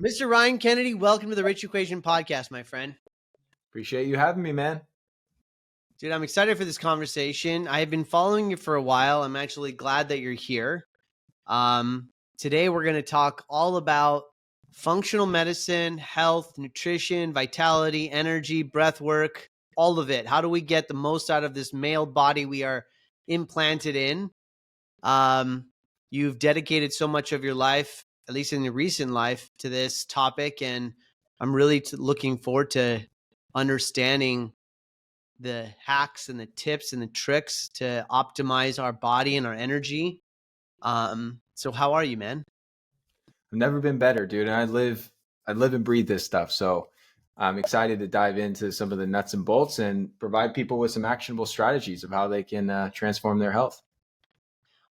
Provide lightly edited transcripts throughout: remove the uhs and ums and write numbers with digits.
Mr. Ryan Kennedy, welcome to the Rich Equation podcast, my friend. Appreciate you having me, man. Dude, I'm excited for this conversation. I have been following you for a while. I'm actually glad that you're here. Today, we're going to talk all about functional medicine, health, nutrition, vitality, energy, breath work, all of it. How do we get the most out of this male body we are implanted in? You've dedicated so much of your life, at least in your recent life, to this topic, and I'm really looking forward to understanding the hacks and the tips and the tricks to optimize our body and our energy. So how are you, man? I've never been better, dude. And I live and breathe this stuff. So I'm excited to dive into some of the nuts and bolts and provide people with some actionable strategies of how they can transform their health.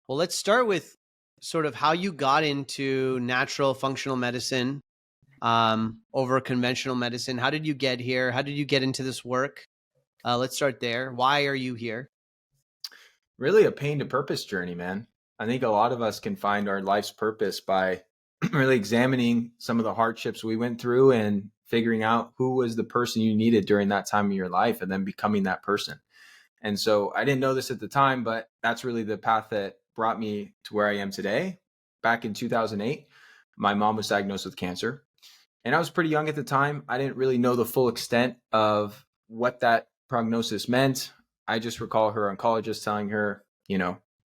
Well, let's start with sort of how you got into natural functional medicine over conventional medicine. How did you get here? How did you get into this work? Let's start there. Why are you here? Really a pain to purpose journey, man. I think a lot of us can find our life's purpose by really examining some of the hardships we went through and figuring out who was the person you needed during that time of your life and then becoming that person. And so I didn't know this at the time, but that's really the path that brought me to where I am today. Back in 2008, my mom was diagnosed with cancer. And I was pretty young at the time. I didn't really know the full extent of what that prognosis meant. I just recall her oncologist telling her,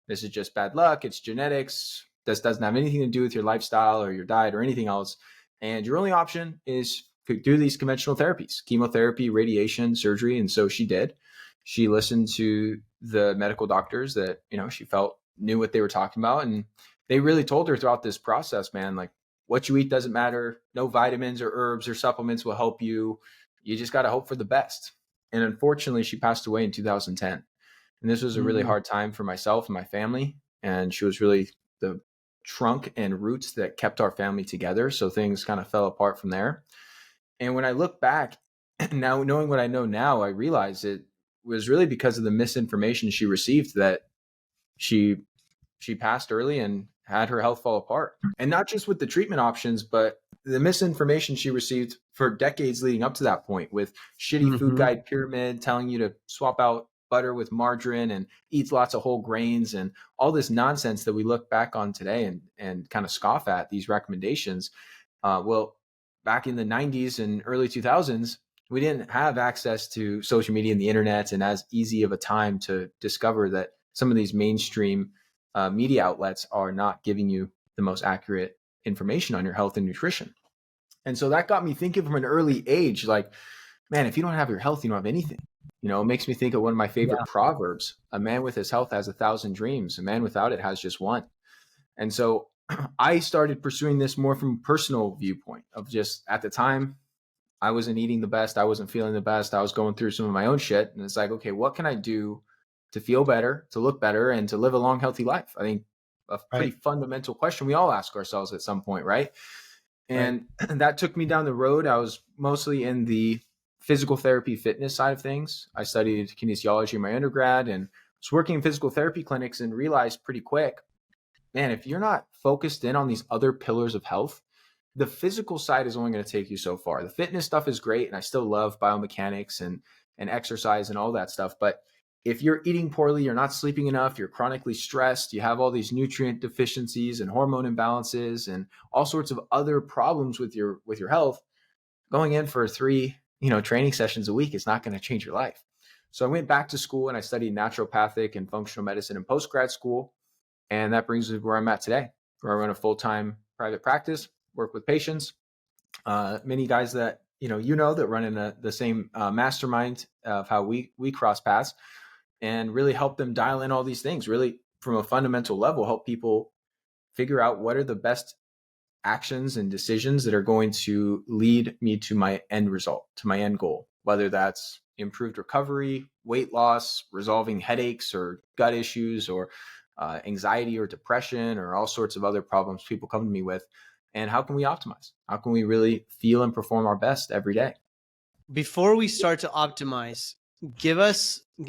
this is just bad luck. It's genetics. This doesn't have anything to do with your lifestyle or your diet or anything else. And your only option is to do these conventional therapies, chemotherapy, radiation, surgery. And so she did. She listened to the medical doctors that, she felt knew what they were talking about. And they really told her throughout this process, man, like what you eat doesn't matter. No vitamins or herbs or supplements will help you. You just got to hope for the best. And unfortunately, she passed away in 2010. And this was a really hard time for myself and my family. And she was really the trunk and roots that kept our family together. So things kind of fell apart from there. And when I look back now, knowing what I know now, I realize it was really because of the misinformation she received that she passed early and had her health fall apart. And not just with the treatment options, but the misinformation she received for decades leading up to that point with shitty food guide pyramid telling you to swap out butter with margarine and eat lots of whole grains and all this nonsense that we look back on today and kind of scoff at these recommendations. Well, back in the 90s and early 2000s, we didn't have access to social media and the internet and as easy of a time to discover that some of these mainstream media outlets are not giving you the most accurate information on your health and nutrition. And so that got me thinking from an early age, like, man, if you don't have your health, you don't have anything. It makes me think of one of my favorite proverbs: a man with his health has 1,000 dreams. A man without it has just one. And so I started pursuing this more from a personal viewpoint of just at the time, I wasn't eating the best. I wasn't feeling the best. I was going through some of my own shit. And it's like, okay, what can I do to feel better, to look better, and to live a long, healthy life? I think a pretty fundamental question we all ask ourselves at some point, right? And that took me down the road. I was mostly in the physical therapy fitness side of things. I studied kinesiology in my undergrad and was working in physical therapy clinics and realized pretty quick, man, if you're not focused in on these other pillars of health, the physical side is only going to take you so far. The fitness stuff is great, and I still love biomechanics and exercise and all that stuff. But if you're eating poorly, you're not sleeping enough, you're chronically stressed, you have all these nutrient deficiencies and hormone imbalances and all sorts of other problems with your health, going in for 3 training sessions a week is not going to change your life. So I went back to school and I studied naturopathic and functional medicine in post-grad school. And that brings me where I'm at today, where I run a full-time private practice, work with patients, many guys that that run in the same mastermind of how we cross paths, and really help them dial in all these things, really from a fundamental level, help people figure out what are the best actions and decisions that are going to lead me to my end result, to my end goal, whether that's improved recovery, weight loss, resolving headaches or gut issues, or anxiety or depression, or all sorts of other problems people come to me with. And how can we optimize? How can we really feel and perform our best every day? Before we start to optimize, give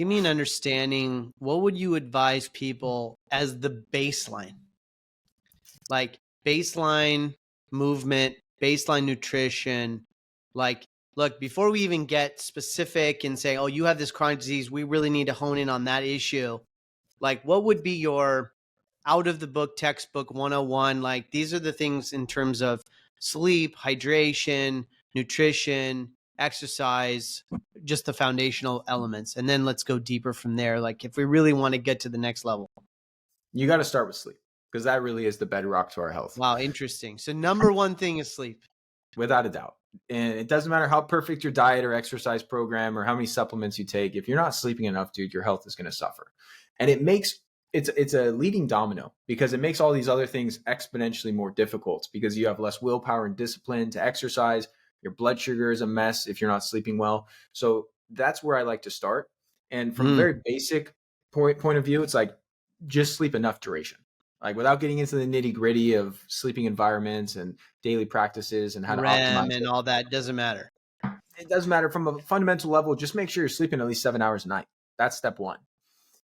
me an understanding. What would you advise people as the baseline? Like baseline movement, baseline nutrition, like, look, before we even get specific and say, oh, you have this chronic disease, we really need to hone in on that issue. Like, what would be your out of the book textbook 101? Like, these are the things in terms of sleep, hydration, nutrition, exercise, just the foundational elements. And then let's go deeper from there. Like, if we really want to get to the next level. You got to start with sleep, because that really is the bedrock to our health. Wow, interesting. So number one thing is sleep. Without a doubt. And it doesn't matter how perfect your diet or exercise program or how many supplements you take. If you're not sleeping enough, dude, your health is going to suffer. And it's a leading domino, because it makes all these other things exponentially more difficult, because you have less willpower and discipline to exercise. Your blood sugar is a mess if you're not sleeping well. So that's where I like to start. And from a very basic point of view, it's like, just sleep enough duration. Like, without getting into the nitty gritty of sleeping environments and daily practices and how to optimize and all that doesn't matter. It doesn't matter. From a fundamental level, just make sure you're sleeping at least 7 hours a night. That's step one.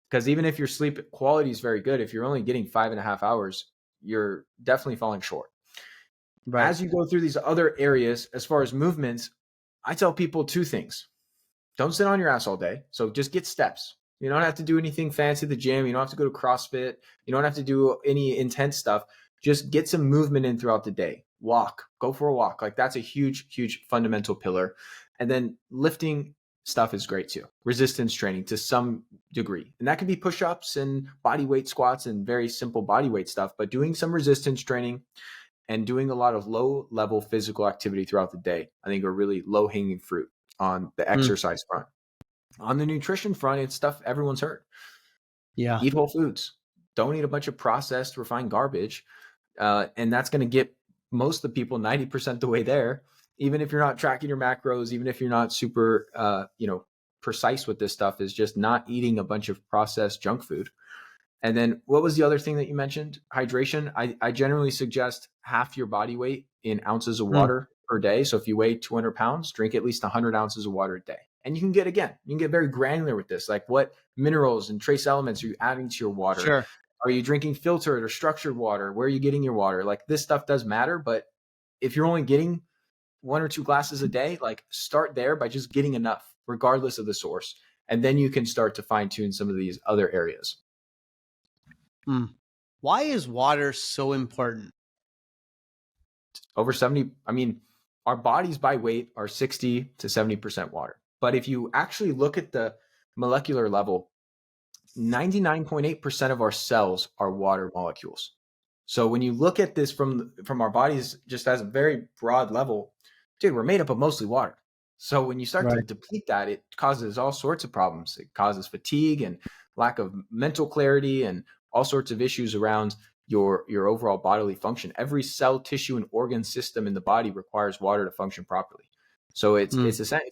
Because even if your sleep quality is very good, if you're only getting 5.5 hours, you're definitely falling short. Right. As you go through these other areas, as far as movements, I tell people 2 things. Don't sit on your ass all day. So just get steps. You don't have to do anything fancy at the gym. You don't have to go to CrossFit. You don't have to do any intense stuff. Just get some movement in throughout the day. Walk, go for a walk. Like, that's a huge, huge fundamental pillar. And then lifting stuff is great too. Resistance training to some degree. And that can be push-ups and body weight squats and very simple body weight stuff, but doing some resistance training and doing a lot of low level physical activity throughout the day, I think, are really low hanging fruit on the exercise front. On the nutrition front, it's stuff everyone's heard. Yeah. Eat whole foods. Don't eat a bunch of processed, refined garbage. And that's going to get most of the people 90% the way there. Even if you're not tracking your macros, even if you're not super, precise with this stuff, is just not eating a bunch of processed junk food. And then what was the other thing that you mentioned? Hydration. I generally suggest half your body weight in ounces of water per day. So if you weigh 200 pounds, drink at least 100 ounces of water a day. And you can get very granular with this. Like, what minerals and trace elements are you adding to your water? Sure. Are you drinking filtered or structured water? Where are you getting your water? Like, this stuff does matter. But if you're only getting 1 or 2 glasses a day, like, start there by just getting enough, regardless of the source. And then you can start to fine tune some of these other areas. Why is water so important? Over 70, our bodies by weight are 60 to 70% water. But if you actually look at the molecular level, 99.8% of our cells are water molecules. So when you look at this from our bodies just as a very broad level, dude, we're made up of mostly water. So when you start to deplete that, it causes all sorts of problems. It causes fatigue and lack of mental clarity and all sorts of issues around your overall bodily function. Every cell, tissue, and organ system in the body requires water to function properly. So it's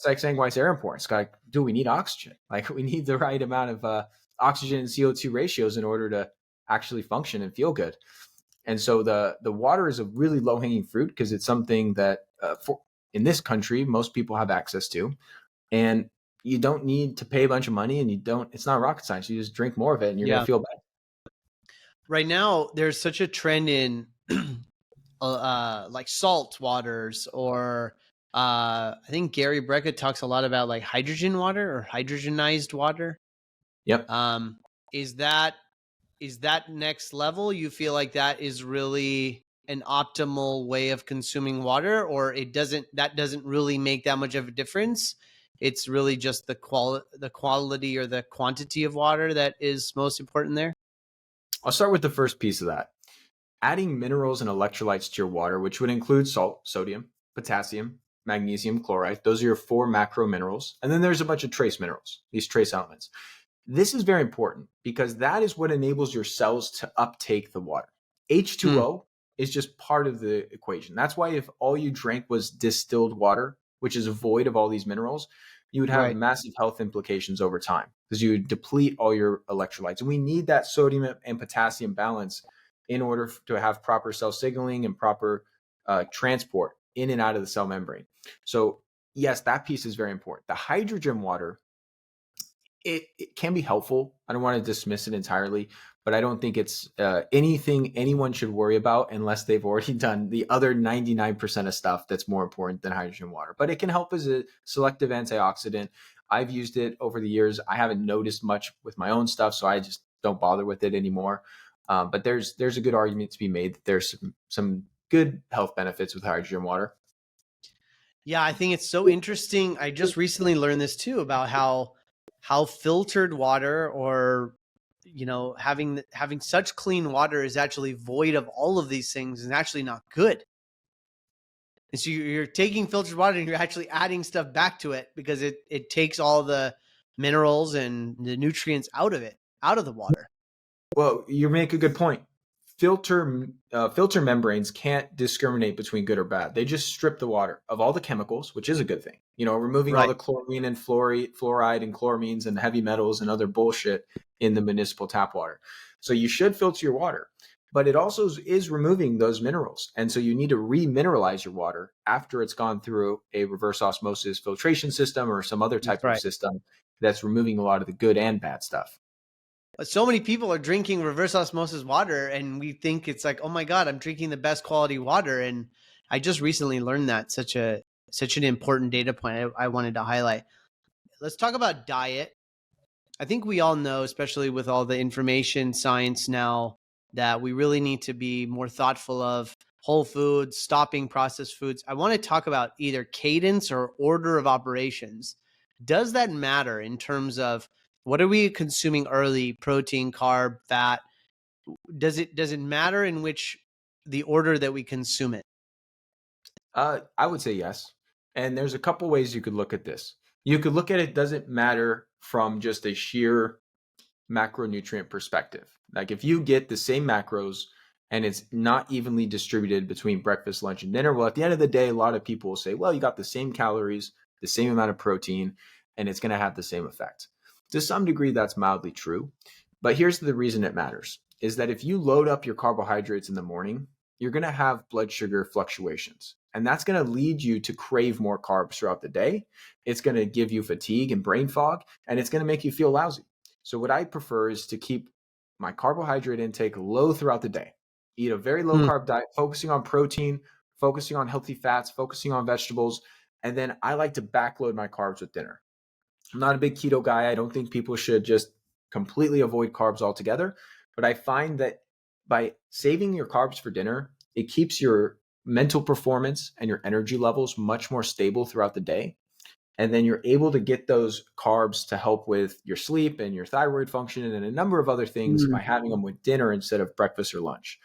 like saying, why is air important? It's like, do we need oxygen? Like, we need the right amount of oxygen and CO2 ratios in order to actually function and feel good. And so the water is a really low hanging fruit, because it's something that in this country, most people have access to, and you don't need to pay a bunch of money, and it's not rocket science. You just drink more of it and you're going to feel better. Right now, there's such a trend in like salt waters, or I think Gary Brecka talks a lot about like hydrogen water or hydrogenized water. Yep. Is that next level? You feel like that is really an optimal way of consuming water, or that doesn't really make that much of a difference? It's really just the quality or the quantity of water that is most important there? I'll start with the first piece of that. Adding minerals and electrolytes to your water, which would include salt, sodium, potassium, magnesium, chloride. Those are your 4 macro minerals. And then there's a bunch of trace minerals, these trace elements. This is very important, because that is what enables your cells to uptake the water. H2O is just part of the equation. That's why if all you drank was distilled water, which is void of all these minerals, you would have massive health implications over time, because you would deplete all your electrolytes. And we need that sodium and potassium balance in order to have proper cell signaling and proper transport in and out of the cell membrane. So yes, that piece is very important. The hydrogen water it can be helpful. I don't want to dismiss it entirely, but I don't think it's anything anyone should worry about unless they've already done the other 99% of stuff that's more important than hydrogen water. But it can help as a selective antioxidant. I've used it over the years. I haven't noticed much with my own stuff, so I just don't bother with it anymore. But there's a good argument to be made that there's some good health benefits with hydrogen water. Yeah, I think it's so interesting. I just recently learned this too about how filtered water, or having such clean water, is actually void of all of these things and actually not good. And so you're taking filtered water and you're actually adding stuff back to it because it takes all the minerals and the nutrients out of the water. Well, you make a good point. Filter membranes can't discriminate between good or bad. They just strip the water of all the chemicals, which is a good thing. Removing all Right. the chlorine and fluoride and chloramines and heavy metals and other bullshit in the municipal tap water. So you should filter your water, but it also is removing those minerals. And so you need to remineralize your water after it's gone through a reverse osmosis filtration system or some other type That's right. of system that's removing a lot of the good and bad stuff. But so many people are drinking reverse osmosis water, and we think it's like, oh my God, I'm drinking the best quality water. And I just recently learned that such an important data point I wanted to highlight. Let's talk about diet. I think we all know, especially with all the information science now, that we really need to be more thoughtful of whole foods, stopping processed foods. I want to talk about either cadence or order of operations. Does that matter in terms of what are we consuming early, protein, carb, fat? Does it matter in which the order that we consume it? I would say yes. And there's a couple ways you could look at this. You could look at it doesn't matter from just a sheer macronutrient perspective. Like if you get the same macros and it's not evenly distributed between breakfast, lunch, and dinner, well, at the end of the day, a lot of people will say, well, you got the same calories, the same amount of protein, and it's going to have the same effect. To some degree, that's mildly true. But here's the reason it matters, is that if you load up your carbohydrates in the morning, you're going to have blood sugar fluctuations. And that's going to lead you to crave more carbs throughout the day. It's going to give you fatigue and brain fog, and it's going to make you feel lousy. So what I prefer is to keep my carbohydrate intake low throughout the day. Eat a very low carb diet, focusing on protein, focusing on healthy fats, focusing on vegetables. And then I like to backload my carbs with dinner. I'm not a big keto guy. I don't think people should just completely avoid carbs altogether. But I find that by saving your carbs for dinner, it keeps your mental performance and your energy levels much more stable throughout the day. And then you're able to get those carbs to help with your sleep and your thyroid function and a number of other things by having them with dinner instead of breakfast or lunch.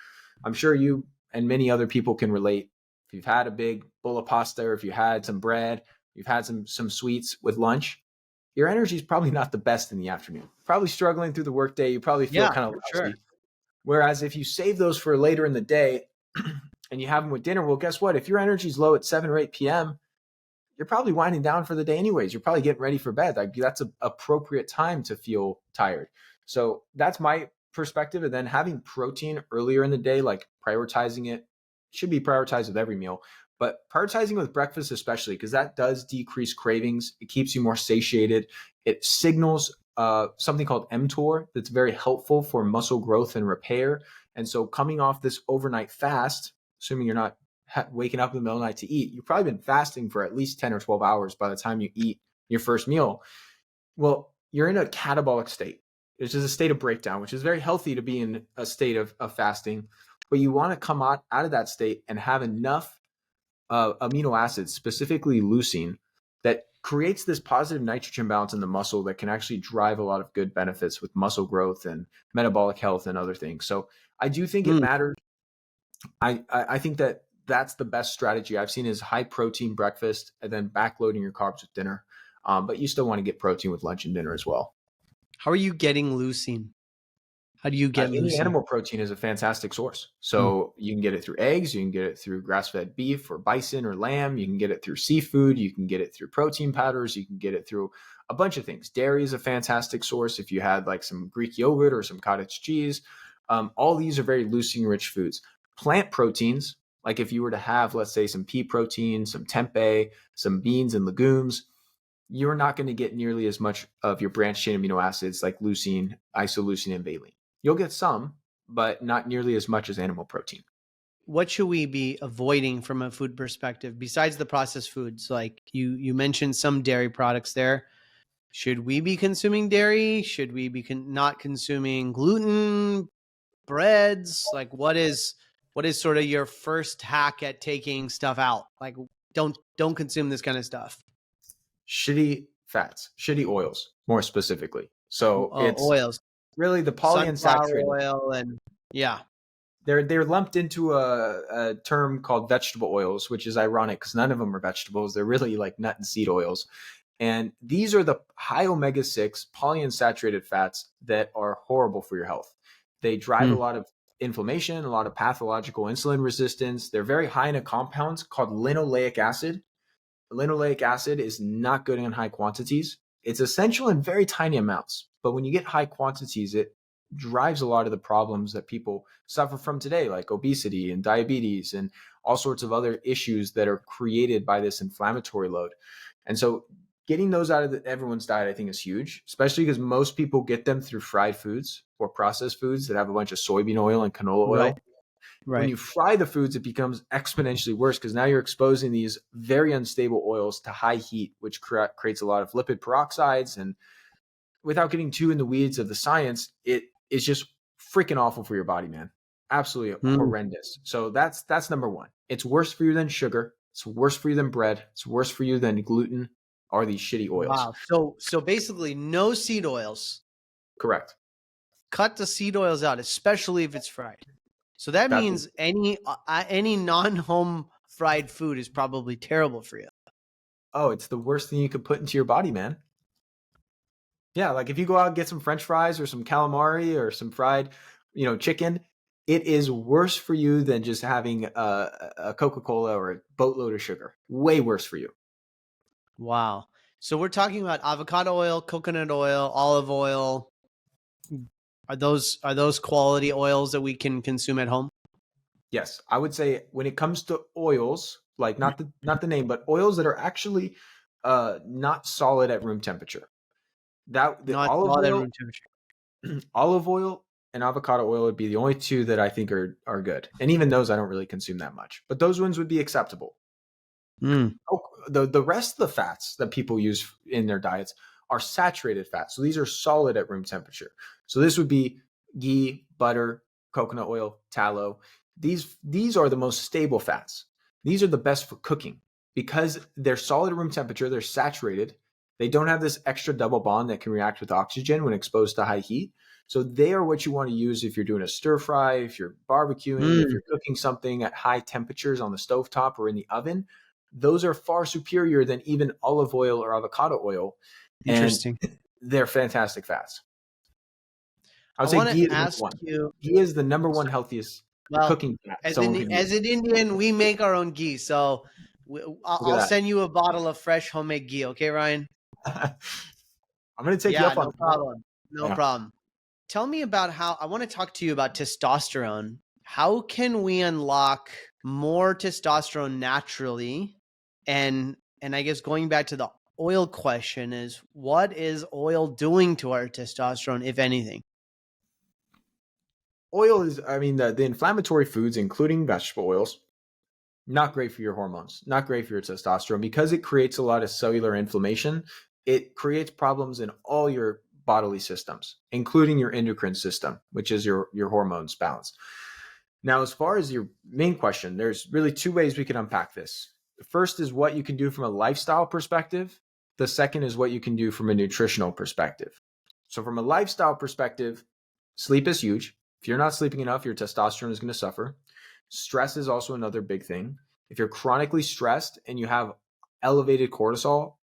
I'm sure you and many other people can relate. If you've had a big bowl of pasta, or if you had some bread, you've had some sweets with lunch, your energy is probably not the best in the afternoon. Probably struggling through the workday. You probably feel Yeah, kind of for lousy. sure. Whereas if you save those for later in the day and you have them with dinner, well, guess what? If your energy is low at 7 or 8 p.m., you're probably winding down for the day anyways. You're probably getting ready for bed. Like that's an appropriate time to feel tired. So that's my perspective. And then having protein earlier in the day, like prioritizing it, should be prioritized with every meal, but prioritizing with breakfast especially, because that does decrease cravings. It keeps you more satiated. It signals something called mTOR that's very helpful for muscle growth and repair. And so coming off this overnight fast, assuming you're not waking up in the middle of the night to eat, you've probably been fasting for at least 10 or 12 hours by the time you eat your first meal. Well, you're in a catabolic state, which is a state of breakdown, which is very healthy to be in a state of fasting. But you want to come out of that state and have enough amino acids, specifically leucine, that creates this positive nitrogen balance in the muscle that can actually drive a lot of good benefits with muscle growth and metabolic health and other things. So I do think it matters. I think that that's the best strategy I've seen is high protein breakfast and then backloading your carbs with dinner. But you still want to get protein with lunch and dinner as well. How are you getting leucine? How do you get Any leucine? animal protein is a fantastic source. So you can get it through eggs, you can get it through grass-fed beef or bison or lamb, you can get it through seafood, you can get it through protein powders, you can get it through a bunch of things. Dairy is a fantastic source if you had like some Greek yogurt or some cottage cheese. All these are very leucine-rich foods. Plant proteins, like if you were to have, let's say, some pea protein, some tempeh, some beans and legumes, you're not going to get nearly as much of your branched chain amino acids like leucine, isoleucine, and valine. You'll get some, but not nearly as much as animal protein. What should we be avoiding from a food perspective besides the processed foods? Like you mentioned some dairy products there. Should we be consuming dairy? Should we be not consuming gluten, breads? Like what is sort of your first hack at taking stuff out? Like don't consume this kind of stuff. Shitty fats, shitty oils, more specifically. So it's Oils, really the sunflower polyunsaturated. oil, and yeah. They're lumped into a term called vegetable oils, which is ironic because none of them are vegetables. They're really like nut and seed oils. And these are the high omega-6 polyunsaturated fats that are horrible for your health. They drive a lot of inflammation, a lot of pathological insulin resistance. They're very high in a compound called linoleic acid. Linoleic acid is not good in high quantities. It's essential in very tiny amounts, but when you get high quantities, it drives a lot of the problems that people suffer from today, like obesity and diabetes and all sorts of other issues that are created by this inflammatory load. And so getting those out of everyone's diet, I think, is huge, especially because most people get them through fried foods or processed foods that have a bunch of soybean oil and canola oil. Right. When you fry the foods, it becomes exponentially worse because now you're exposing these very unstable oils to high heat, which creates a lot of lipid peroxides. And without getting too in the weeds of the science, it is just freaking awful for your body, man. Absolutely horrendous. So that's number one. It's worse for you than sugar. It's worse for you than bread. It's worse for you than gluten or these shitty oils. Wow. So basically no seed oils. Correct. Cut the seed oils out, especially if it's fried. So that means any non-home fried food is probably terrible for you. Oh, it's the worst thing you could put into your body, man. Yeah, like if you go out and get some French fries or some calamari or some fried, chicken, it is worse for you than just having a Coca-Cola or a boatload of sugar. Way worse for you. Wow. So we're talking about avocado oil, coconut oil, olive oil. Are those quality oils that we can consume at home? Yes, I would say when it comes to oils, like not the name, but oils that are actually not solid at room temperature. Olive oil and avocado oil would be the only two that I think are good. And even those I don't really consume that much. But those ones would be acceptable. The rest of the fats that people use in their diets are saturated fats. So these are solid at room temperature. So this would be ghee, butter, coconut oil, tallow. These are the most stable fats. These are the best for cooking because they're solid at room temperature. They're saturated. They don't have this extra double bond that can react with oxygen when exposed to high heat. So they are what you want to use if you're doing a stir fry, if you're barbecuing, if you're cooking something at high temperatures on the stovetop or in the oven. Those are far superior than even olive oil or avocado oil. Interesting. And they're fantastic fats. I would say ghee is number one. Ghee is the number one healthiest cooking fat. As an Indian, we make our own ghee. So I'll send you a bottle of fresh homemade ghee. Okay, Ryan? I'm going to take you up on no problem. No problem. Tell me about I want to talk to you about testosterone. How can we unlock more testosterone naturally? And I guess going back to the oil question is, what is oil doing to our testosterone, if anything? Oil is, the inflammatory foods, including vegetable oils, not great for your hormones, not great for your testosterone because it creates a lot of cellular inflammation. It creates problems in all your bodily systems, including your endocrine system, which is your hormones balance. Now, as far as your main question, there's really two ways we can unpack this. The first is what you can do from a lifestyle perspective. The second is what you can do from a nutritional perspective. So from a lifestyle perspective, sleep is huge. If you're not sleeping enough, your testosterone is going to suffer. Stress is also another big thing. If you're chronically stressed and you have elevated cortisol,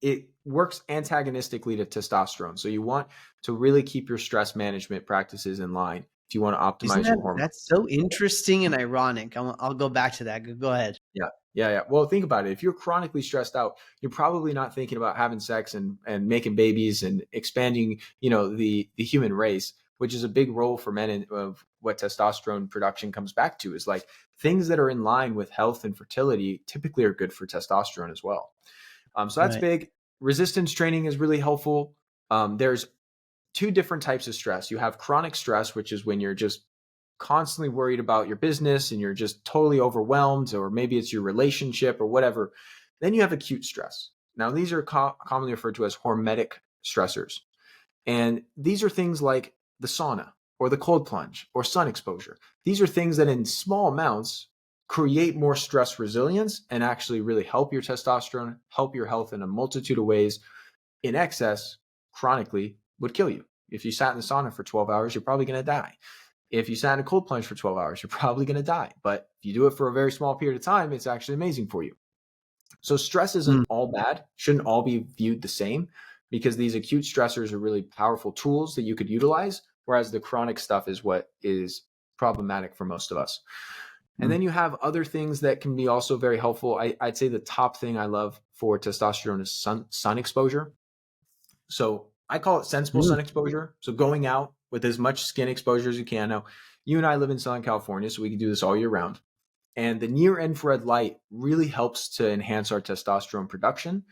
it works antagonistically to testosterone. So you want to really keep your stress management practices in line if you want to optimize your hormones. That's so interesting and ironic. I'll go back to that. Go ahead. Yeah. Well, think about it. If you're chronically stressed out, you're probably not thinking about having sex and making babies and expanding, the human race, which is a big role for men of what testosterone production comes back to, is like things that are in line with health and fertility typically are good for testosterone as well. So that's big. resistance training is really helpful. There's two different types of stress. You have chronic stress, which is when you're just constantly worried about your business and you're just totally overwhelmed, or maybe it's your relationship or whatever. Then you have acute stress. Now, these are commonly referred to as hormetic stressors. And these are things like the sauna or the cold plunge or sun exposure. These are things that in small amounts create more stress resilience and actually really help your testosterone, help your health in a multitude of ways. In excess, chronically, would kill you. If you sat in the sauna for 12 hours, you're probably going to die. If you sat in a cold plunge for 12 hours, you're probably going to die. But if you do it for a very small period of time, it's actually amazing for you. So stress isn't all bad, shouldn't all be viewed the same, because these acute stressors are really powerful tools that you could utilize, whereas the chronic stuff is what is problematic for most of us. And then you have other things that can be also very helpful. I'd say the top thing I love for testosterone is sun exposure. So I call it sensible sun exposure. So going out with as much skin exposure as you can. Now, you and I live in Southern California, so we can do this all year round. And the near infrared light really helps to enhance our testosterone production.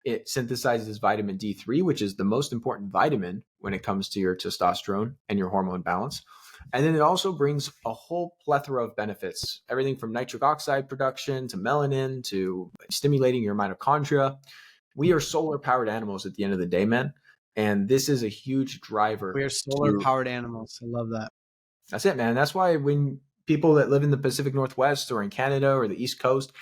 It synthesizes vitamin D3, which is the most important vitamin when it comes to your testosterone and your hormone balance. And then it also brings a whole plethora of benefits, everything from nitric oxide production to melanin to stimulating your mitochondria. We are solar powered animals at the end of the day, man. And this is a huge driver. We are solar powered animals. I love that. That's it, man. That's why when people that live in the Pacific Northwest or in Canada or the East Coast,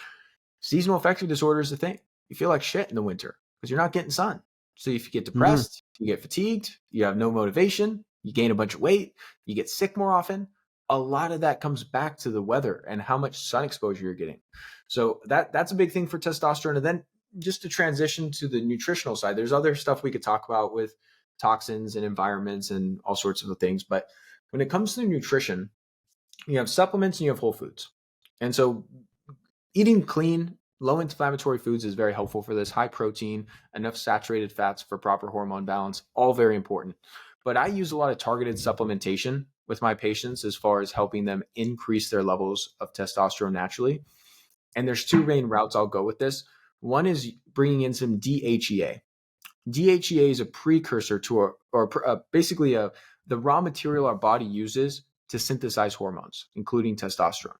seasonal affective disorder is the thing. You feel like shit in the winter because you're not getting sun. So if you get depressed, you get fatigued, you have no motivation, you gain a bunch of weight, you get sick more often. A lot of that comes back to the weather and how much sun exposure you're getting. So that's a big thing for testosterone. And then just to transition to the nutritional side, there's other stuff we could talk about with toxins and environments and all sorts of things. But when it comes to nutrition, you have supplements and you have whole foods. And so eating clean, low inflammatory foods is very helpful for this. High protein, enough saturated fats for proper hormone balance, all very important. But I use a lot of targeted supplementation with my patients as far as helping them increase their levels of testosterone naturally. And there's two main routes I'll go with this. One is bringing in some DHEA. DHEA is a precursor to basically the raw material our body uses to synthesize hormones, including testosterone.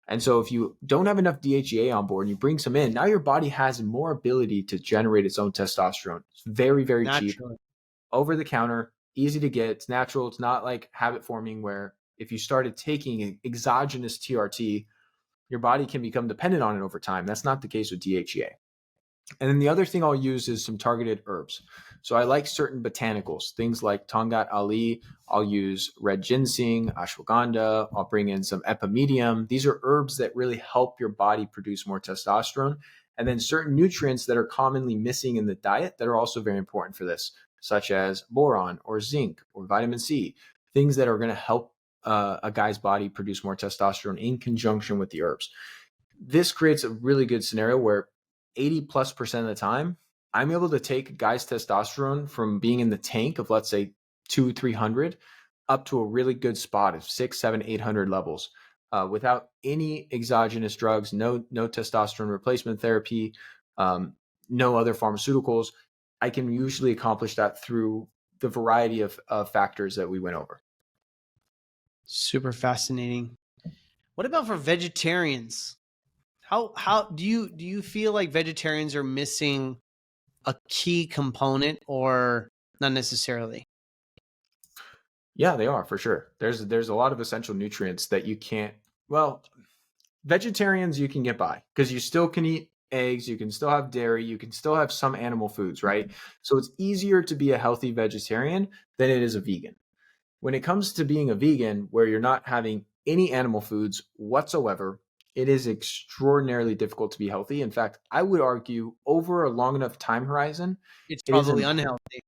And so if you don't have enough DHEA on board and you bring some in, now your body has more ability to generate its own testosterone. It's very, very cheap, over the counter, easy to get. It's natural. It's not like habit forming where if you started taking exogenous TRT, your body can become dependent on it over time. That's not the case with DHEA. And then the other thing I'll use is some targeted herbs. So I like certain botanicals, things like Tongat Ali. I'll use red ginseng, ashwagandha. I'll bring in some epimedium. These are herbs that really help your body produce more testosterone. And then certain nutrients that are commonly missing in the diet that are also very important for this, such as boron or zinc or vitamin C, things that are going to help a guy's body produce more testosterone in conjunction with the herbs. This creates a really good scenario where 80+% of the time, I'm able to take a guy's testosterone from being in the tank of, let's say, 200-300 up to a really good spot of 600, 700, 800 levels without any exogenous drugs, no testosterone replacement therapy, no other pharmaceuticals. I can usually accomplish that through the variety of factors that we went over. Super fascinating. What about for vegetarians? How do you feel like vegetarians are missing a key component or not necessarily? Yeah, they are for sure. There's a lot of essential nutrients that you can't, well, vegetarians you can get by because you still can eat eggs, you can still have dairy, you can still have some animal foods, right? So it's easier to be a healthy vegetarian than it is a vegan. When it comes to being a vegan where you're not having any animal foods whatsoever, it is extraordinarily difficult to be healthy. In fact, I would argue over a long enough time horizon, It's probably unhealthy.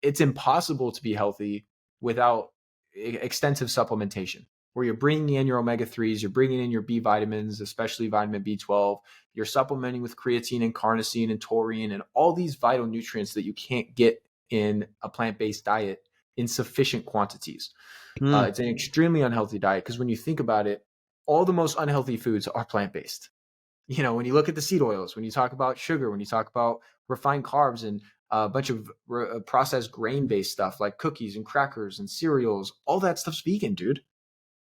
it's impossible to be healthy without extensive supplementation, where you're bringing in your omega-3s, you're bringing in your B vitamins, especially vitamin B12, you're supplementing with creatine and carnosine and taurine and all these vital nutrients that you can't get in a plant-based diet in sufficient quantities. It's an extremely unhealthy diet because when you think about it, all the most unhealthy foods are plant-based. When you look at the seed oils, when you talk about sugar, when you talk about refined carbs and a bunch of processed grain-based stuff like cookies and crackers and cereals, all that stuff's vegan, dude.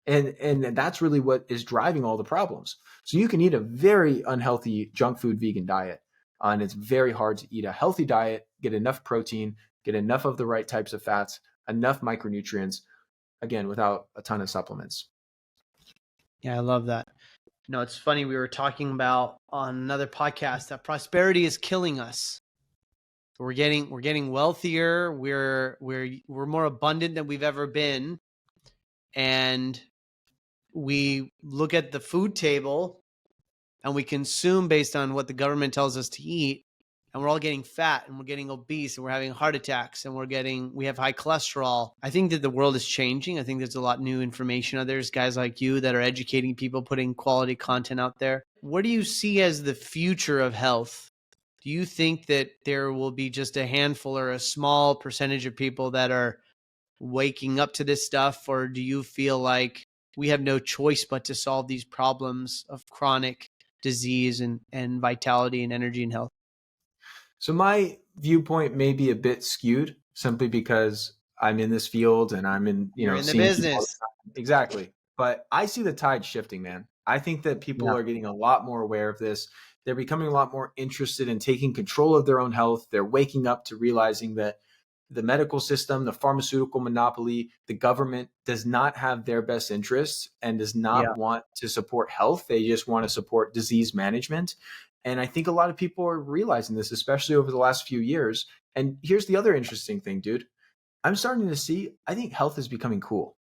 And that's really what is driving all the problems. So you can eat a very unhealthy junk food vegan diet, and it's very hard to eat a healthy diet, get enough protein, get enough of the right types of fats, enough micronutrients, again, without a ton of supplements. Yeah, I love that. No, it's funny. We were talking about on another podcast that prosperity is killing us. We're getting wealthier. We're more abundant than we've ever been, and we look at the food table and we consume based on what the government tells us to eat, and we're all getting fat and we're getting obese and we're having heart attacks and we have high cholesterol. I think that the world is changing. I think there's a lot of new information out there. There's guys like you that are educating people, putting quality content out there. What do you see as the future of health? Do you think that there will be just a handful or a small percentage of people that are waking up to this stuff, or do you feel like we have no choice but to solve these problems of chronic disease and vitality and energy and health? So my viewpoint may be a bit skewed simply because I'm in this field and I'm in, You're in the seeing people all the business. time. Exactly. But I see the tide shifting, man. I think that people Yeah. are getting a lot more aware of this. They're becoming a lot more interested in taking control of their own health. They're waking up to realizing that the medical system, the pharmaceutical monopoly, the government does not have their best interests and does Yeah. not want to support health. They just want to support disease management. And I think a lot of people are realizing this, especially over the last few years. And here's the other interesting thing, dude. I'm starting to see, I think health is becoming cool.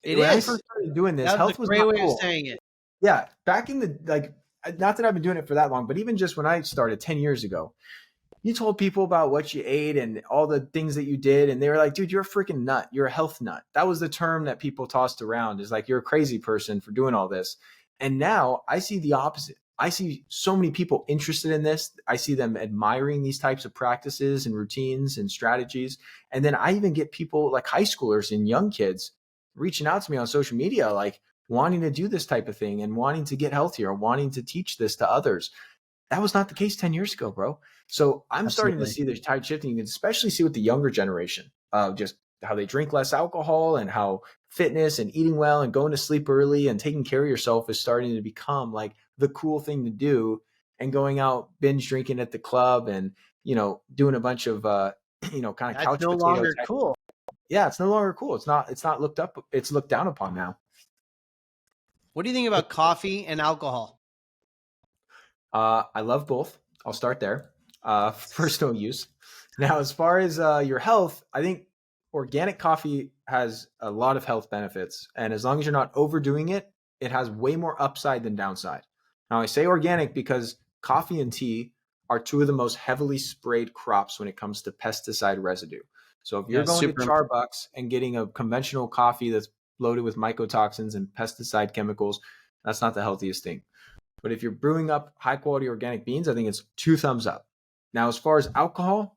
It When I is. first started doing this, That was a health was great not way of cool. saying it. Yeah. Back in the, not that I've been doing it for that long, but even just when I started 10 years ago, you told people about what you ate and all the things that you did, and they were like, dude, you're a freaking nut. You're a health nut. That was the term that people tossed around, is like, you're a crazy person for doing all this. And now I see the opposite. I see so many people interested in this. I see them admiring these types of practices and routines and strategies. And then I even get people like high schoolers and young kids reaching out to me on social media, like wanting to do this type of thing and wanting to get healthier, wanting to teach this to others. That was not the case 10 years ago, bro. So I'm starting to Absolutely. see the tide shifting. You can especially see with the younger generation, just how they drink less alcohol and how fitness and eating well and going to sleep early and taking care of yourself is starting to become like the cool thing to do. And going out binge drinking at the club and, doing a bunch of, kind of That's couch no potato longer type. cool. Yeah, it's no longer cool. It's not looked up. It's looked down upon now. What do you think about coffee and alcohol? I love both. I'll start there. Personal use. Now, as far as your health, I think organic coffee has a lot of health benefits. And as long as you're not overdoing it, it has way more upside than downside. Now, I say organic because coffee and tea are two of the most heavily sprayed crops when it comes to pesticide residue. So if you're Yeah, going to super. Starbucks and getting a conventional coffee that's loaded with mycotoxins and pesticide chemicals, that's not the healthiest thing. But if you're brewing up high quality organic beans, I think it's 2 thumbs up. Now, as far as alcohol,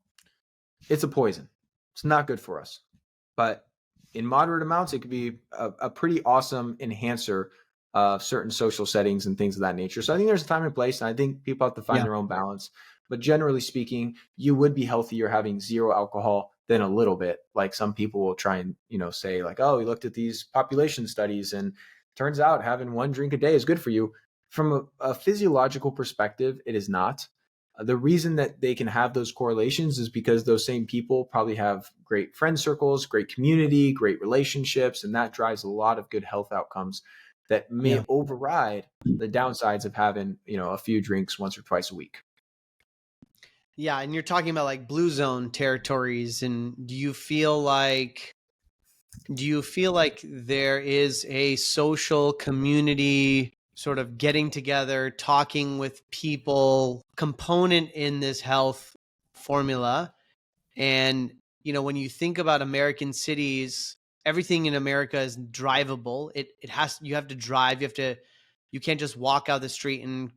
it's a poison. It's not good for us. But in moderate amounts, it could be a pretty awesome enhancer of certain social settings and things of that nature. So I think there's a time and place, and I think people have to find Yeah. their own balance. But generally speaking, you would be healthier having zero alcohol than a little bit. Like some people will try and, say like, oh, we looked at these population studies and turns out having one drink a day is good for you. From a physiological perspective, it is not. The reason that they can have those correlations is because those same people probably have great friend circles, great community, great relationships, and that drives a lot of good health outcomes that may Yeah. override the downsides of having, a few drinks once or twice a week. Yeah, and you're talking about like blue zone territories, and do you feel like there is a social community sort of getting together, talking with people component in this health formula? And, when you think about American cities, everything in America is drivable. You have to drive, you can't just walk out the street and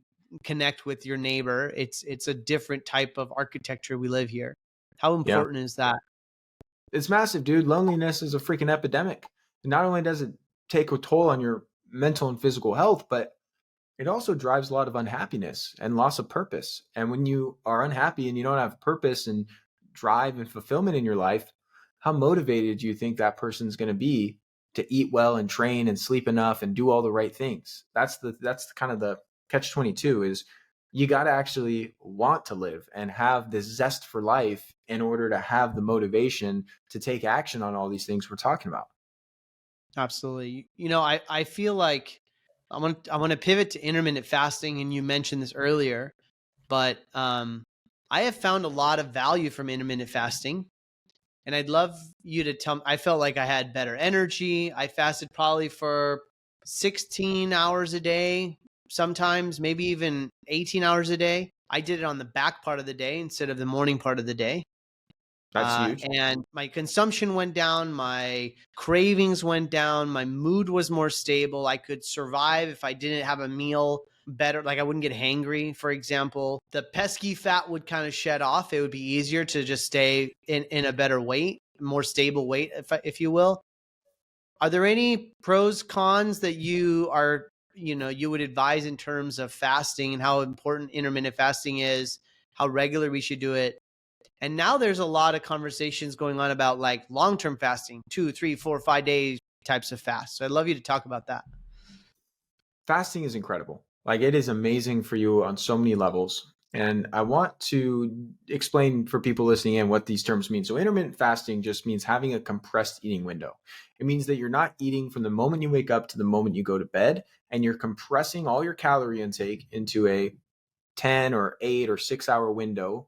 connect with your neighbor. It's a different type of architecture we live here. How Yeah. important is that? It's massive, dude. Loneliness is a freaking epidemic. And not only does it take a toll on your mental and physical health, but it also drives a lot of unhappiness and loss of purpose. And when you are unhappy and you don't have purpose and drive and fulfillment in your life, how motivated do you think that person's going to be to eat well and train and sleep enough and do all the right things? That's kind of the catch 22 is you got to actually want to live and have this zest for life in order to have the motivation to take action on all these things we're talking about. Absolutely. I feel like I want to pivot to intermittent fasting, and you mentioned this earlier, but I have found a lot of value from intermittent fasting, and I'd love you to tell me. I felt like I had better energy. I fasted probably for 16 hours a day, sometimes maybe even 18 hours a day. I did it on the back part of the day instead of the morning part of the day. That's huge. And my consumption went down, my cravings went down, my mood was more stable. I could survive if I didn't have a meal better. Like I wouldn't get hangry, for example. The pesky fat would kind of shed off. It would be easier to just stay in a better weight, more stable weight, if you will. Are there any pros, cons that you would advise in terms of fasting and how important intermittent fasting is, how regular we should do it? And now there's a lot of conversations going on about like long-term fasting, 2, 3, 4, 5 days types of fast. So I'd love you to talk about that. Fasting is incredible. Like it is amazing for you on so many levels. And I want to explain for people listening in what these terms mean. So intermittent fasting just means having a compressed eating window. It means that you're not eating from the moment you wake up to the moment you go to bed, and you're compressing all your calorie intake into a 10 or 8 or 6 hour window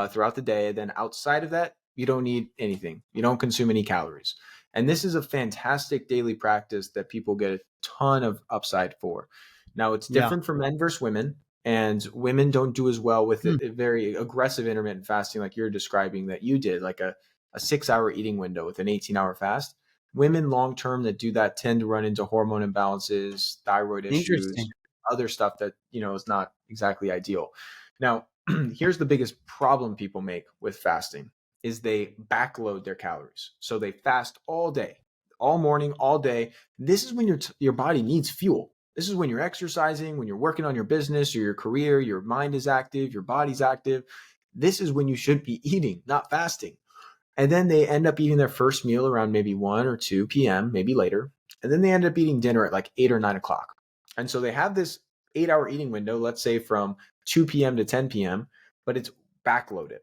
throughout the day. Then outside of that, you don't need anything. You don't consume any calories. And this is a fantastic daily practice that people get a ton of upside for. Now, it's Yeah. different for men versus women, and women don't do as well with Hmm. it. Very aggressive intermittent fasting, like you're describing that you did, like a 6 hour eating window with an 18-hour fast. Women long term that do that tend to run into hormone imbalances, thyroid issues, Interesting. other stuff that is not exactly ideal. Now, here's the biggest problem people make with fasting is they backload their calories. So they fast all day, all morning, all day. This is when your body needs fuel. This is when you're exercising, when you're working on your business or your career, your mind is active, your body's active. This is when you should be eating, not fasting. And then they end up eating their first meal around maybe 1 or 2 p.m., maybe later. And then they end up eating dinner at like 8 or 9 o'clock. And so they have this 8 hour eating window, let's say from 2 p.m. to 10 p.m., but it's backloaded.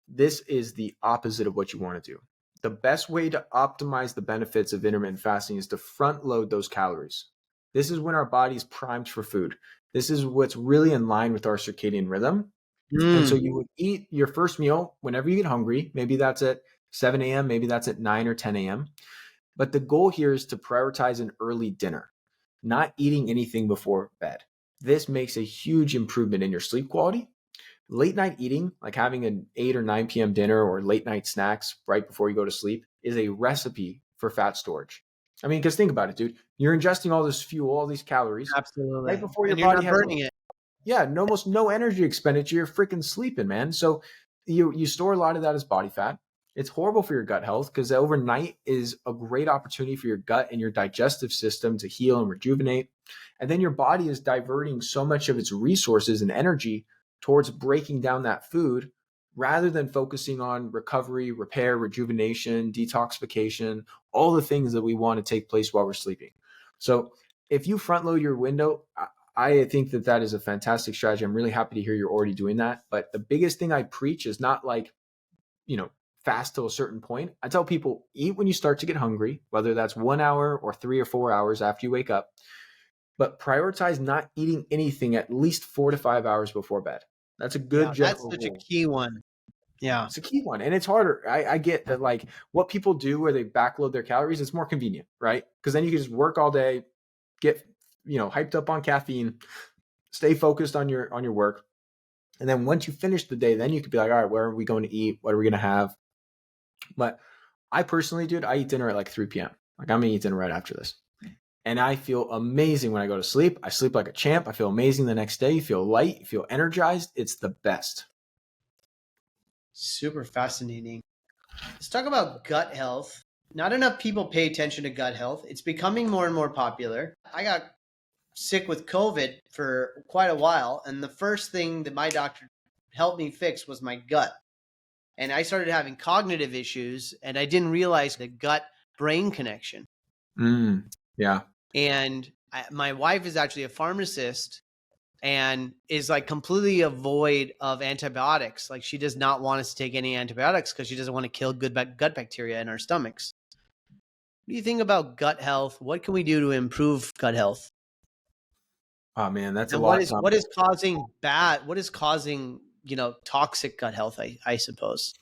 This is the opposite of what you want to do. The best way to optimize the benefits of intermittent fasting is to front load those calories. This is when our body's primed for food. This is what's really in line with our circadian rhythm. And so Mm. you would eat your first meal whenever you get hungry. Maybe that's at 7 a.m., maybe that's at 9 or 10 a.m. But the goal here is to prioritize an early dinner, not eating anything before bed. This makes a huge improvement in your sleep quality. Late night eating, like having an 8 or 9 p.m. dinner or late night snacks right before you go to sleep, is a recipe for fat storage. I mean, because think about it, dude. You're ingesting all this fuel, all these calories right Absolutely. before your And you're body not has burning it. almost no energy expenditure. You're freaking sleeping, man. So you store a lot of that as body fat. It's horrible for your gut health because overnight is a great opportunity for your gut and your digestive system to heal and rejuvenate. And then your body is diverting so much of its resources and energy towards breaking down that food rather than focusing on recovery, repair, rejuvenation, detoxification, all the things that we want to take place while we're sleeping. So if you front load your window, I think that is a fantastic strategy. I'm really happy to hear you're already doing that. But the biggest thing I preach is not like, fast till a certain point. I tell people eat when you start to get hungry, whether that's 1 hour or 3 or 4 hours after you wake up, but prioritize not eating anything at least 4 to 5 hours before bed. That's a good Yeah, that's general such a rule. key one. Yeah. It's a key one. And it's harder. I get that, like, what people do where they backload their calories, it's more convenient, right? Because then you can just work all day, get, hyped up on caffeine, stay focused on your work. And then once you finish the day, then you could be like, all right, where are we going to eat? What are we going to have? But I personally, dude, I eat dinner at like 3 p.m. Like I'm gonna eat dinner right after this. And I feel amazing when I go to sleep. I sleep like a champ. I feel amazing the next day. You feel light, you feel energized. It's the best. Super fascinating. Let's talk about gut health. Not enough people pay attention to gut health. It's becoming more and more popular. I got sick with COVID for quite a while. And the first thing that my doctor helped me fix was my gut. And I started having cognitive issues, and I didn't realize the gut brain connection. Yeah. And my wife is actually a pharmacist and is like completely avoid of antibiotics. Like she does not want us to take any antibiotics because she doesn't want to kill good gut bacteria in our stomachs. What do you think about gut health? What can we do to improve gut health? Oh man, that's a And lot. what is causing toxic gut health, I suppose.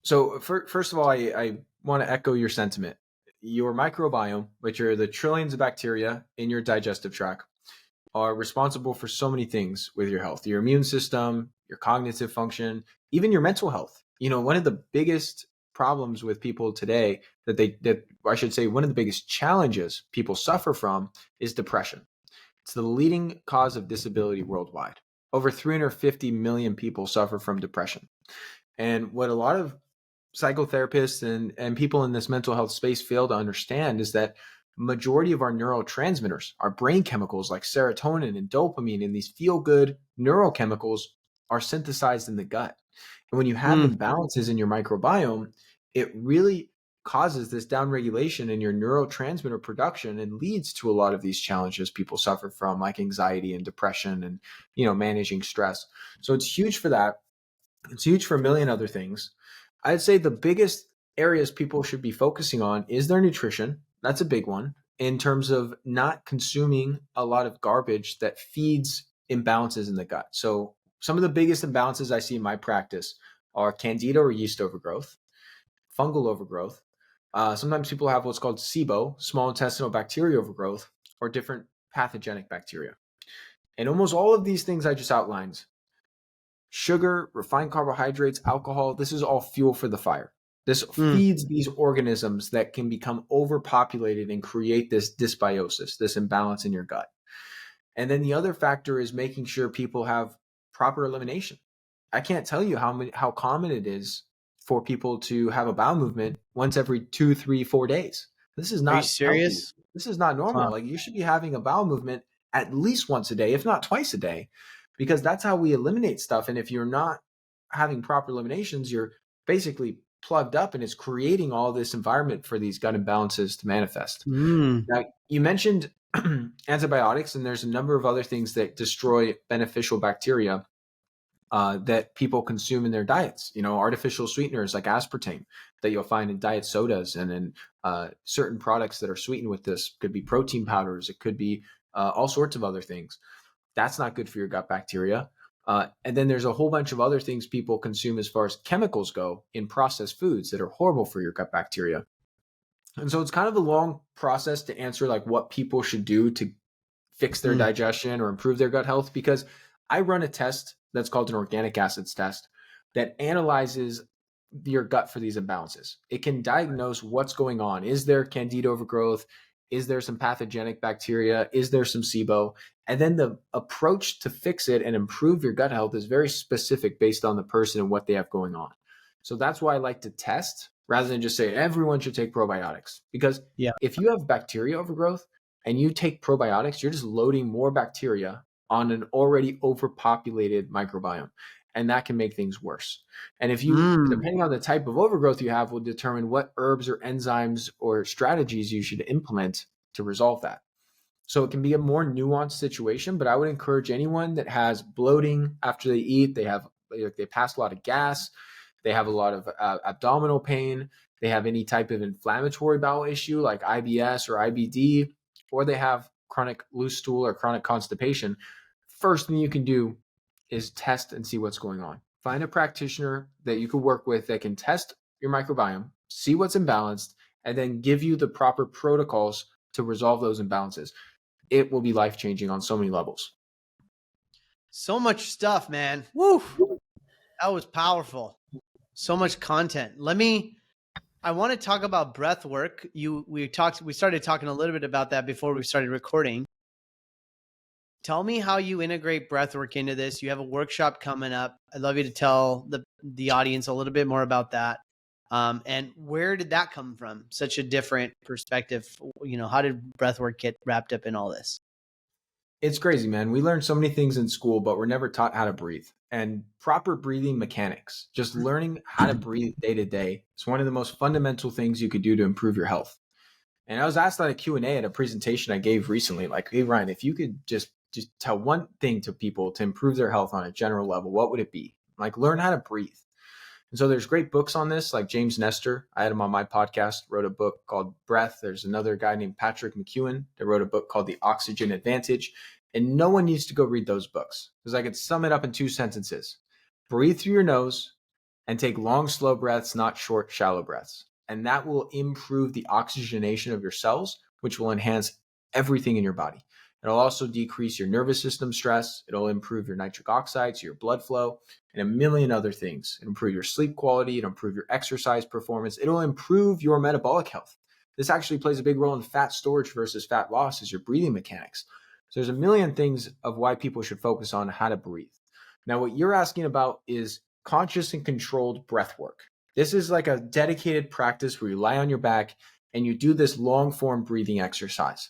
So first of all, I want to echo your sentiment. Your microbiome, which are the trillions of bacteria in your digestive tract, are responsible for so many things with your health, your immune system, your cognitive function, even your mental health. One of the biggest problems with people today that I should say, one of the biggest challenges people suffer from is depression. It's the leading cause of disability worldwide. Over 350 million people suffer from depression. And what a lot of psychotherapists and people in this mental health space fail to understand is that majority of our neurotransmitters, our brain chemicals like serotonin and dopamine and these feel-good neurochemicals are synthesized in the gut. And when you have imbalances in your microbiome, it really causes this downregulation in your neurotransmitter production and leads to a lot of these challenges people suffer from, like anxiety and depression and managing stress. So it's huge for that. It's huge for a million other things. I'd say the biggest areas people should be focusing on is their nutrition. That's a big one in terms of not consuming a lot of garbage that feeds imbalances in the gut. So some of the biggest imbalances I see in my practice are candida or yeast overgrowth, fungal overgrowth. Sometimes people have what's called SIBO, small intestinal bacteria overgrowth, or different pathogenic bacteria. And almost all of these things I just outlined, sugar, refined carbohydrates, alcohol, this is all fuel for the fire. This feeds these organisms that can become overpopulated and create this dysbiosis, this imbalance in your gut. And then the other factor is making sure people have proper elimination. I can't tell you how common it is for people to have a bowel movement once every 2, 3, 4 days. This is Are you not healthy. serious? This is not normal. Huh. Like you should be having a bowel movement at least once a day, if not twice a day, because that's how we eliminate stuff. And if you're not having proper eliminations, you're basically plugged up and it's creating all this environment for these gut imbalances to manifest. Now, you mentioned antibiotics, and there's a number of other things that destroy beneficial bacteria that people consume in their diets. Artificial sweeteners like aspartame that you'll find in diet sodas and in certain products that are sweetened with this. Could be protein powders. It could be all sorts of other things. That's not good for your gut bacteria. And then there's a whole bunch of other things people consume as far as chemicals go in processed foods that are horrible for your gut bacteria. And so it's kind of a long process to answer like what people should do to fix their digestion or improve their gut health, because I run a test that's called an organic acids test that analyzes your gut for these imbalances. It can diagnose what's going on. Is there candida overgrowth? Is there some pathogenic bacteria? Is there some SIBO? And then the approach to fix it and improve your gut health is very specific based on the person and what they have going on. So that's why I like to test rather than just say everyone should take probiotics. Because if you have bacteria overgrowth and you take probiotics, you're just loading more bacteria on an already overpopulated microbiome. And that can make things worse. And if you, depending on the type of overgrowth you have, will determine what herbs or enzymes or strategies you should implement to resolve that. So it can be a more nuanced situation, but I would encourage anyone that has bloating after they eat, they pass a lot of gas, they have a lot of abdominal pain, they have any type of inflammatory bowel issue like IBS or IBD, or they have chronic loose stool or chronic constipation. First thing you can do is test and see what's going on. Find a practitioner that you can work with that can test your microbiome, see what's imbalanced, and then give you the proper protocols to resolve those imbalances. It will be life-changing on so many levels. So much stuff, man. Woo! That was powerful. So much content. I want to talk about breath work. We started talking a little bit about that before we started recording. Tell me how you integrate breathwork into this. You have a workshop coming up. I'd love you to tell the audience a little bit more about that. And where did that come from? Such a different perspective. How did breathwork get wrapped up in all this? It's crazy, man. We learn so many things in school, but we're never taught how to breathe and proper breathing mechanics. Just learning how to breathe day to day is one of the most fundamental things you could do to improve your health. And I was asked at a Q&A at a presentation I gave recently, like, hey, Ryan, if you could just tell one thing to people to improve their health on a general level, what would it be? Like, learn how to breathe. And so there's great books on this, like James Nestor. I had him on my podcast, wrote a book called Breath. There's another guy named Patrick McEwen that wrote a book called The Oxygen Advantage. And no one needs to go read those books because I could sum it up in 2 sentences. Breathe through your nose and take long, slow breaths, not short, shallow breaths. And that will improve the oxygenation of your cells, which will enhance everything in your body. It'll also decrease your nervous system stress. It'll improve your nitric oxides, your blood flow, and a million other things. It'll improve your sleep quality. It'll improve your exercise performance. It'll improve your metabolic health. This actually plays a big role in fat storage versus fat loss is your breathing mechanics. So there's a million things of why people should focus on how to breathe. Now, what you're asking about is conscious and controlled breath work. This is like a dedicated practice where you lie on your back and you do this long form breathing exercise.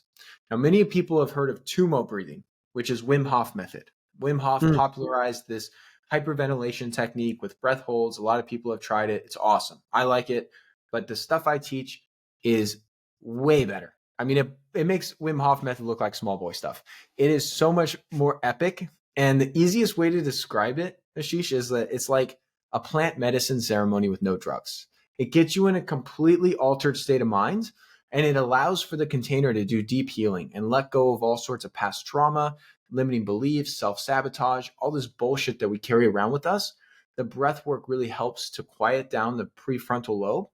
Now, many people have heard of Tumo breathing, which is Wim Hof method. Wim Hof popularized this hyperventilation technique with breath holds. A lot of people have tried it. It's awesome. I like it, but the stuff I teach is way better. I mean, it makes Wim Hof method look like small boy stuff. It is so much more epic. And the easiest way to describe it, Ashish, is that it's like a plant medicine ceremony with no drugs. It gets you in a completely altered state of mind, and it allows for the container to do deep healing and let go of all sorts of past trauma, limiting beliefs, self-sabotage, all this bullshit that we carry around with us. The breath work really helps to quiet down the prefrontal lobe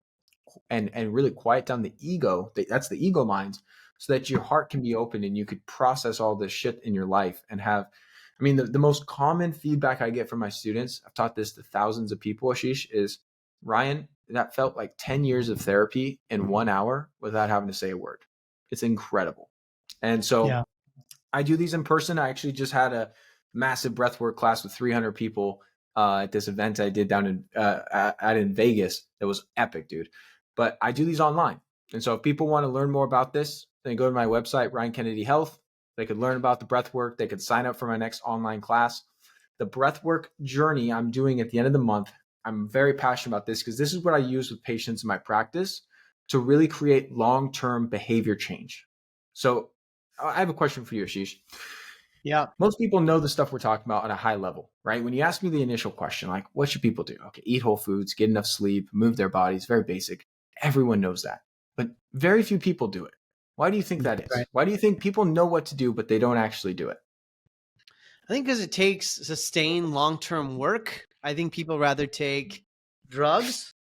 and really quiet down the ego. That's the ego mind, so that your heart can be open and you could process all this shit in your life and have, I mean, the most common feedback I get from my students, I've taught this to thousands of people, Ashish, is, Ryan, that felt like 10 years of therapy in 1 hour without having to say a word. It's incredible. And so I do these in person. I actually just had a massive breathwork class with 300 people at this event I did down in Vegas. That was epic, dude. But I do these online. And so if people want to learn more about this, then go to my website, Ryan Kennedy Health. They could learn about the breathwork. They could sign up for my next online class. The breathwork journey I'm doing at the end of the month, I'm very passionate about this because this is what I use with patients in my practice to really create long-term behavior change. So I have a question for you, Ashish. Yeah. Most people know the stuff we're talking about on a high level, right? When you ask me the initial question, like, what should people do? Okay, eat whole foods, get enough sleep, move their bodies, very basic. Everyone knows that. But very few people do it. Why do you think that is? Right. Why do you think people know what to do, but they don't actually do it? I think because it takes sustained long-term work. I think people rather take drugs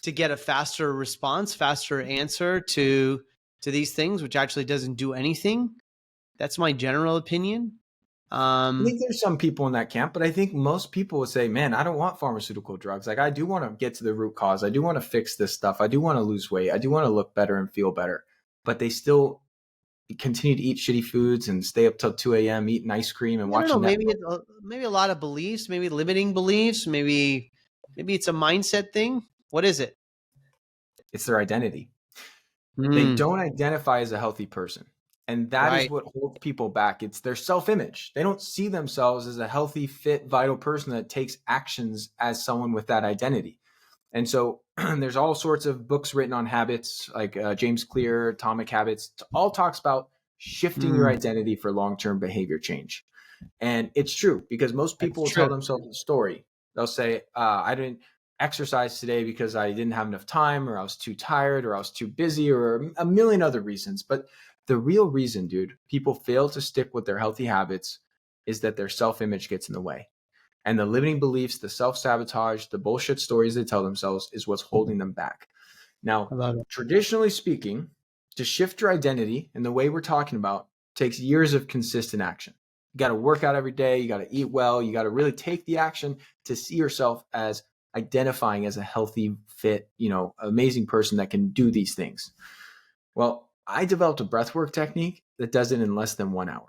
to get a faster response, faster answer to these things, which actually doesn't do anything. That's my general opinion. I think there's some people in that camp, but I think most people would say, man, I don't want pharmaceutical drugs. Like, I do want to get to the root cause. I do want to fix this stuff. I do want to lose weight. I do want to look better and feel better. But they still continue to eat shitty foods and stay up till 2 a.m. eating ice cream and watching Netflix. Maybe a lot of beliefs, maybe limiting beliefs, maybe it's a mindset thing. What is it? It's their identity. They don't identify as a healthy person. And that is what holds people back. It's their self-image. They don't see themselves as a healthy, fit, vital person that takes actions as someone with that identity. And so there's all sorts of books written on habits, like James Clear, Atomic Habits. It all talks about shifting your identity for long-term behavior change. And it's true because most people will tell themselves a story. They'll say, I didn't exercise today because I didn't have enough time, or I was too tired, or I was too busy, or a million other reasons. But the real reason, dude, people fail to stick with their healthy habits is that their self-image gets in the way. And the limiting beliefs, the self-sabotage, the bullshit stories they tell themselves is what's holding them back. Now, traditionally speaking, to shift your identity in the way we're talking about takes years of consistent action. You got to work out every day. You got to eat well. You got to really take the action to see yourself as identifying as a healthy, fit, amazing person that can do these things. Well, I developed a breathwork technique that does it in less than 1 hour.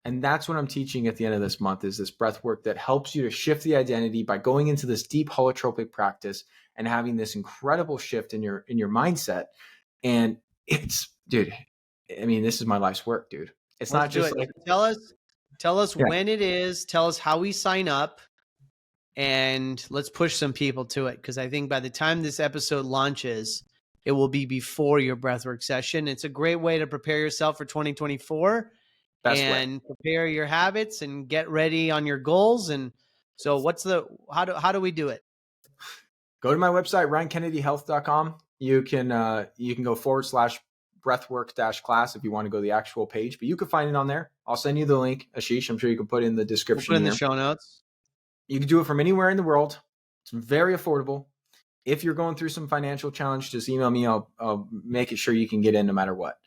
And that's what I'm teaching at the end of this month, is this breathwork that helps you to shift the identity by going into this deep holotropic practice and having this incredible shift in your mindset. And it's, dude, I mean, this is my life's work, dude. It's not just like, tell us Tell us Yeah. when it is. Tell us how we sign up. And let's push some people to it, because I think by the time this episode launches, it will be before your breathwork session. It's a great way to prepare yourself for 2024 Best way. and prepare your habits and get ready on your goals. And so how do we do it? Go to my website, ryankennedyhealth.com. You can go /breathwork-class if you want to go to the actual page, but you can find it on there. I'll send you the link, Ashish. I'm sure you can put it in the description We'll put in here. the show notes. You can do it from anywhere in the world. It's very affordable. If you're going through some financial challenge, just email me. I'll make it sure you can get in no matter what.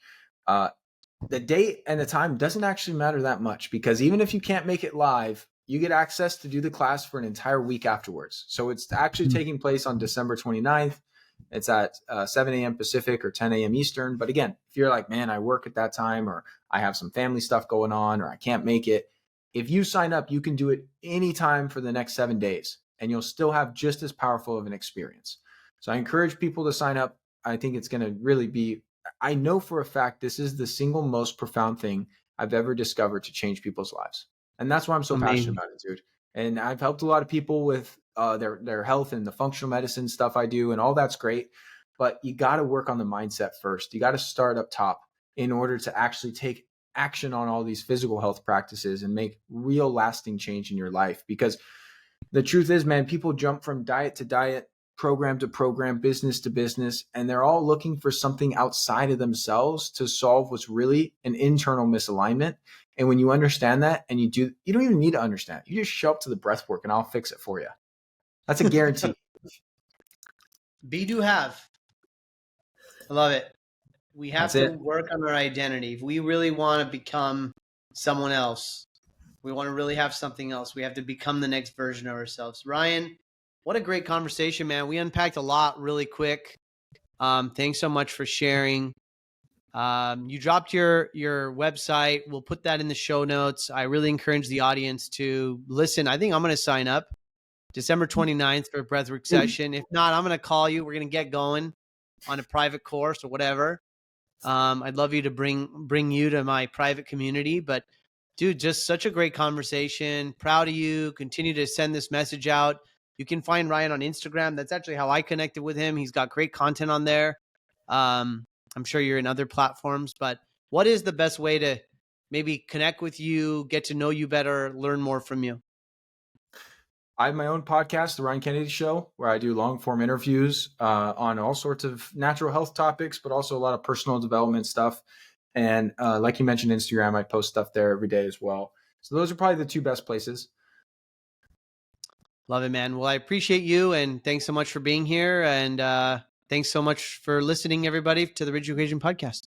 The date and the time doesn't actually matter that much, because even if you can't make it live, you get access to do the class for an entire week afterwards. So it's actually taking place on December 29th. It's at 7 a.m. Pacific or 10 a.m. Eastern. But again, if you're like, man, I work at that time, or I have some family stuff going on, or I can't make it, if you sign up, you can do it anytime for the next 7 days, and you'll still have just as powerful of an experience. So I encourage people to sign up. I think it's going to really be, I know for a fact, this is the single most profound thing I've ever discovered to change people's lives. And that's why I'm so passionate about it, dude. And I've helped a lot of people with their health and the functional medicine stuff I do, and all that's great. But you got to work on the mindset first. You got to start up top in order to actually take action on all these physical health practices and make real lasting change in your life. Because the truth is, man, people jump from diet to diet, program to program, business to business, and they're all looking for something outside of themselves to solve what's really an internal misalignment. And when you understand that, and you don't even need to understand, you just show up to the breath work and I'll fix it for you. That's a guarantee. Be do have. I love it. We have That's to it. work on our identity. If we really want to become someone else, we want to really have something else, we have to become the next version of ourselves. Ryan, what a great conversation, man. We unpacked a lot really quick. Thanks so much for sharing. You dropped your website. We'll put that in the show notes. I really encourage the audience to listen. I think I'm going to sign up December 29th for a breathwork session. If not, I'm going to call you. We're going to get going on a private course or whatever. I'd love you to bring you to my private community. But dude, just such a great conversation. Proud of you. Continue to send this message out. You can find Ryan on Instagram. That's actually how I connected with him. He's got great content on there. I'm sure you're in other platforms, but what is the best way to maybe connect with you, get to know you better, learn more from you? I have my own podcast, The Ryan Kennedy Show, where I do long form interviews on all sorts of natural health topics, but also a lot of personal development stuff. And like you mentioned, Instagram, I post stuff there every day as well. So those are probably the two best places. Love it, man. Well, I appreciate you, and thanks so much for being here. And thanks so much for listening, everybody, to the Rich Equation podcast.